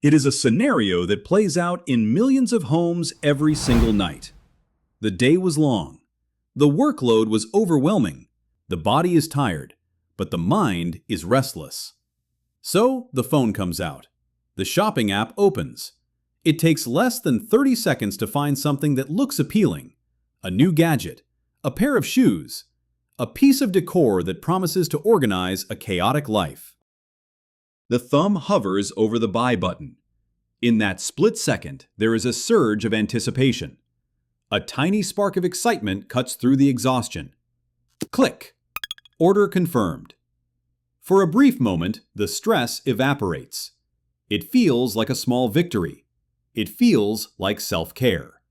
It is a scenario that plays out in millions of homes every single night. The day was long. The workload was overwhelming. The body is tired, but the mind is restless. So the phone comes out. The shopping app opens. It takes less than 30 seconds to find something that looks appealing. A new gadget, a pair of shoes, a piece of decor that promises to organize a chaotic life. The thumb hovers over the buy button. In that split second, there is a surge of anticipation. A tiny spark of excitement cuts through the exhaustion. Click. Order confirmed. For a brief moment, the stress evaporates. It feels like a small victory. It feels like self-care.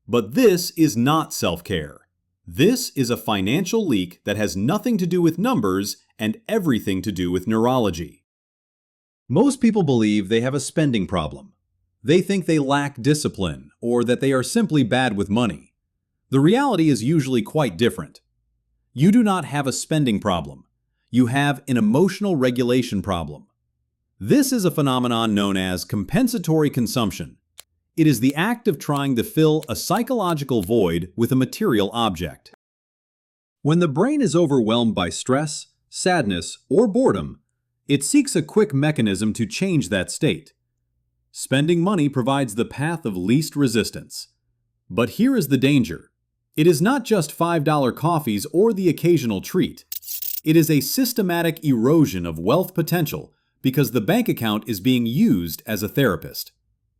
But this is not self-care. This is a financial leak that has nothing to do with numbers and everything to do with neurology. Most people believe they have a spending problem. They think they lack discipline or that they are simply bad with money. The reality is usually quite different. You do not have a spending problem. You have an emotional regulation problem. This is a phenomenon known as compensatory consumption. It is the act of trying to fill a psychological void with a material object. When the brain is overwhelmed by stress, sadness, or boredom, it seeks a quick mechanism to change that state. Spending money provides the path of least resistance. But here is the danger. It is not just $5 coffees or the occasional treat. It is a systematic erosion of wealth potential because the bank account is being used as a therapist.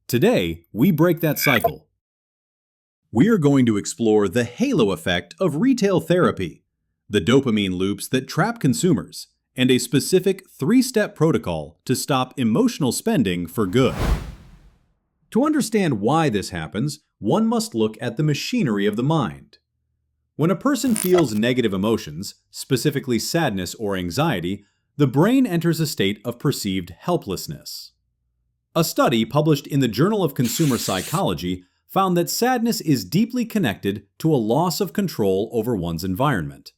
Today, we break that cycle. We are going to explore the halo effect of retail therapy, the dopamine loops that trap consumers, and a specific 3-step protocol to stop emotional spending for good. To understand why this happens, one must look at the machinery of the mind. When a person feels negative emotions, specifically sadness or anxiety, the brain enters a state of perceived helplessness. A study published in the Journal of Consumer Psychology found that sadness is deeply connected to a loss of control over one's environment.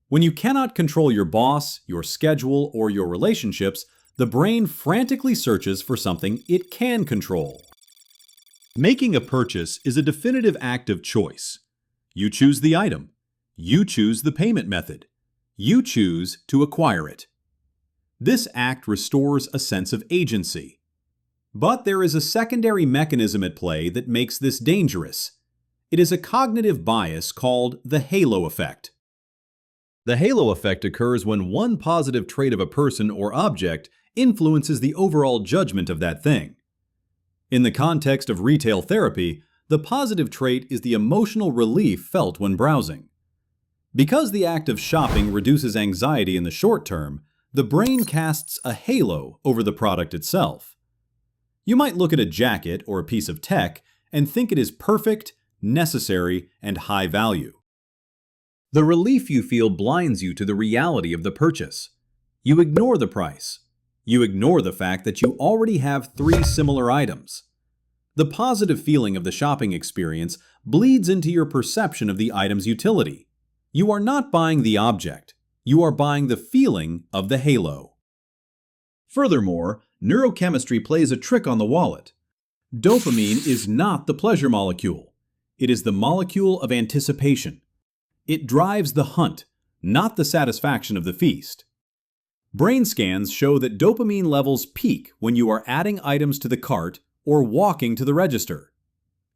When you cannot control your boss, your schedule, or your relationships, the brain frantically searches for something it can control. Making a purchase is a definitive act of choice. You choose the item. You choose the payment method. You choose to acquire it. This act restores a sense of agency. But there is a secondary mechanism at play that makes this dangerous. It is a cognitive bias called the halo effect. The halo effect occurs when one positive trait of a person or object influences the overall judgment of that thing. In the context of retail therapy, the positive trait is the emotional relief felt when browsing. Because the act of shopping reduces anxiety in the short term, the brain casts a halo over the product itself. You might look at a jacket or a piece of tech and think it is perfect, necessary, and high value. The relief you feel blinds you to the reality of the purchase. You ignore the price. You ignore the fact that you already have 3 similar items. The positive feeling of the shopping experience bleeds into your perception of the item's utility. You are not buying the object. You are buying the feeling of the halo. Furthermore, neurochemistry plays a trick on the wallet. Dopamine is not the pleasure molecule. It is the molecule of anticipation. It drives the hunt, not the satisfaction of the feast. Brain scans show that dopamine levels peak when you are adding items to the cart or walking to the register.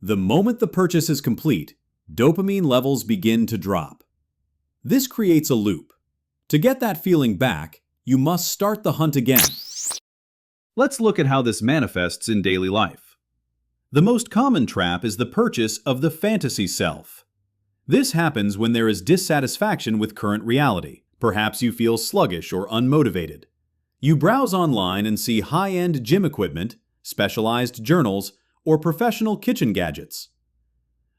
The moment the purchase is complete, dopamine levels begin to drop. This creates a loop. To get that feeling back, you must start the hunt again. Let's look at how this manifests in daily life. The most common trap is the purchase of the fantasy self. This happens when there is dissatisfaction with current reality. Perhaps you feel sluggish or unmotivated. You browse online and see high-end gym equipment, specialized journals, or professional kitchen gadgets.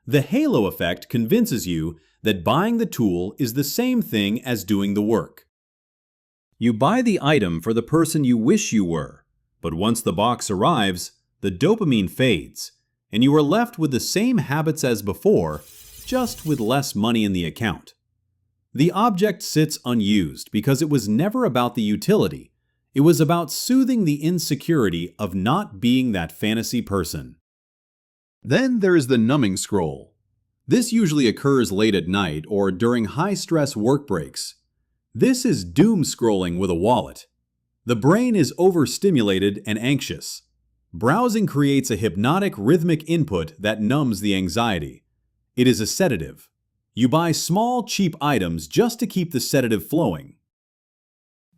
The halo effect convinces you that buying the tool is the same thing as doing the work. You buy the item for the person you wish you were, but once the box arrives, the dopamine fades, and you are left with the same habits as before, just with less money in the account. The object sits unused because it was never about the utility. It was about soothing the insecurity of not being that fantasy person. Then there is the numbing scroll. This usually occurs late at night or during high-stress work breaks. This is doom scrolling with a wallet. The brain is overstimulated and anxious. Browsing creates a hypnotic rhythmic input that numbs the anxiety. It is a sedative. You buy small, cheap items just to keep the sedative flowing.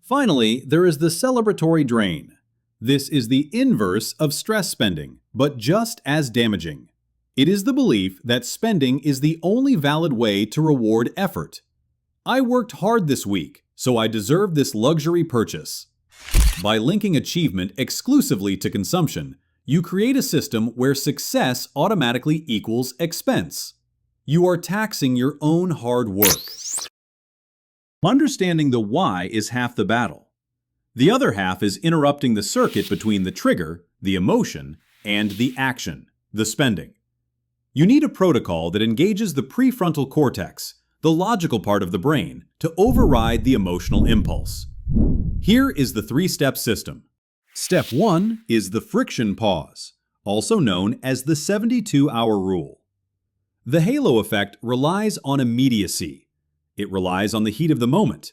Finally, there is the celebratory drain. This is the inverse of stress spending, but just as damaging. It is the belief that spending is the only valid way to reward effort. I worked hard this week, so I deserve this luxury purchase. By linking achievement exclusively to consumption, you create a system where success automatically equals expense. You are taxing your own hard work. Understanding the why is half the battle. The other half is interrupting the circuit between the trigger, the emotion, and the action, the spending. You need a protocol that engages the prefrontal cortex, the logical part of the brain, to override the emotional impulse. Here is the three-step system. Step 1 is the friction pause, also known as the 72-hour rule. The halo effect relies on immediacy. It relies on the heat of the moment.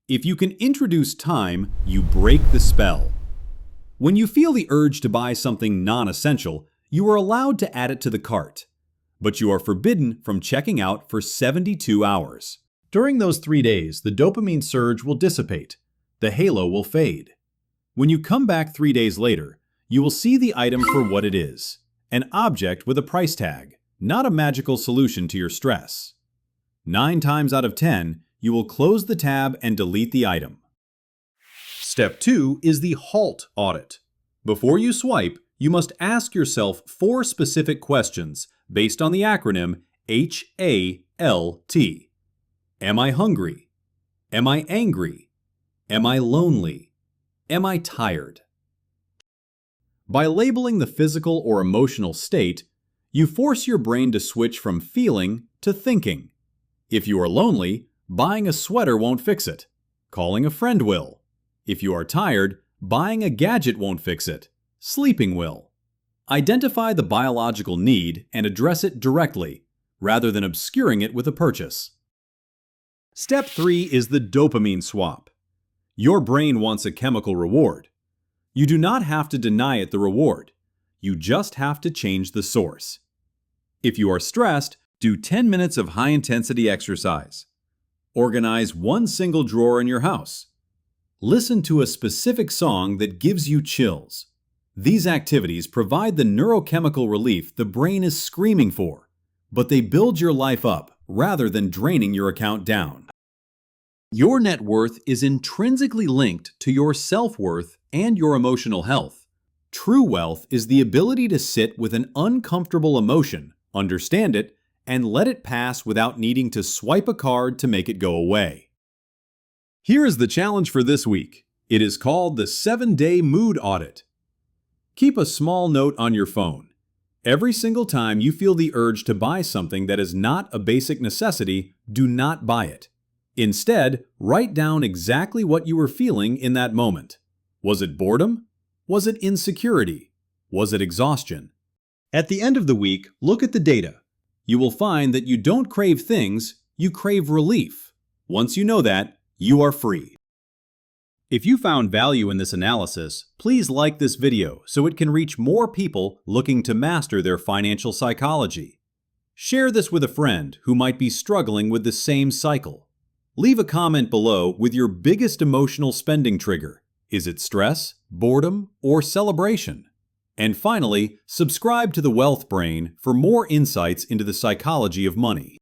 If you can introduce time, you break the spell. When you feel the urge to buy something non-essential, you are allowed to add it to the cart. But you are forbidden from checking out for 72 hours. During those 3 days, the dopamine surge will dissipate. The halo will fade. When you come back 3 days later, you will see the item for what it is, an object with a price tag, not a magical solution to your stress. 9 times out of 10, you will close the tab and delete the item. Step 2 is the HALT Audit. Before you swipe, you must ask yourself 4 specific questions based on the acronym HALT. Am I hungry? Am I angry? Am I lonely? Am I tired? By labeling the physical or emotional state, you force your brain to switch from feeling to thinking. If you are lonely, buying a sweater won't fix it. Calling a friend will. If you are tired, buying a gadget won't fix it. Sleeping will. Identify the biological need and address it directly, rather than obscuring it with a purchase. Step 3 is the dopamine swap. Your brain wants a chemical reward. You do not have to deny it the reward. You just have to change the source. If you are stressed, do 10 minutes of high-intensity exercise. Organize one single drawer in your house. Listen to a specific song that gives you chills. These activities provide the neurochemical relief the brain is screaming for, but they build your life up rather than draining your account down. Your net worth is intrinsically linked to your self-worth and your emotional health. True wealth is the ability to sit with an uncomfortable emotion, understand it, and let it pass without needing to swipe a card to make it go away. Here is the challenge for this week. It is called the 7-Day Mood Audit. Keep a small note on your phone. Every single time you feel the urge to buy something that is not a basic necessity, do not buy it. Instead, write down exactly what you were feeling in that moment. Was it boredom? Was it insecurity? Was it exhaustion? At the end of the week, look at the data. You will find that you don't crave things, you crave relief. Once you know that, you are free. If you found value in this analysis, please like this video so it can reach more people looking to master their financial psychology. Share this with a friend who might be struggling with the same cycle. Leave a comment below with your biggest emotional spending trigger. Is it stress, boredom, or celebration? And finally, subscribe to the Wealth Brain for more insights into the psychology of money.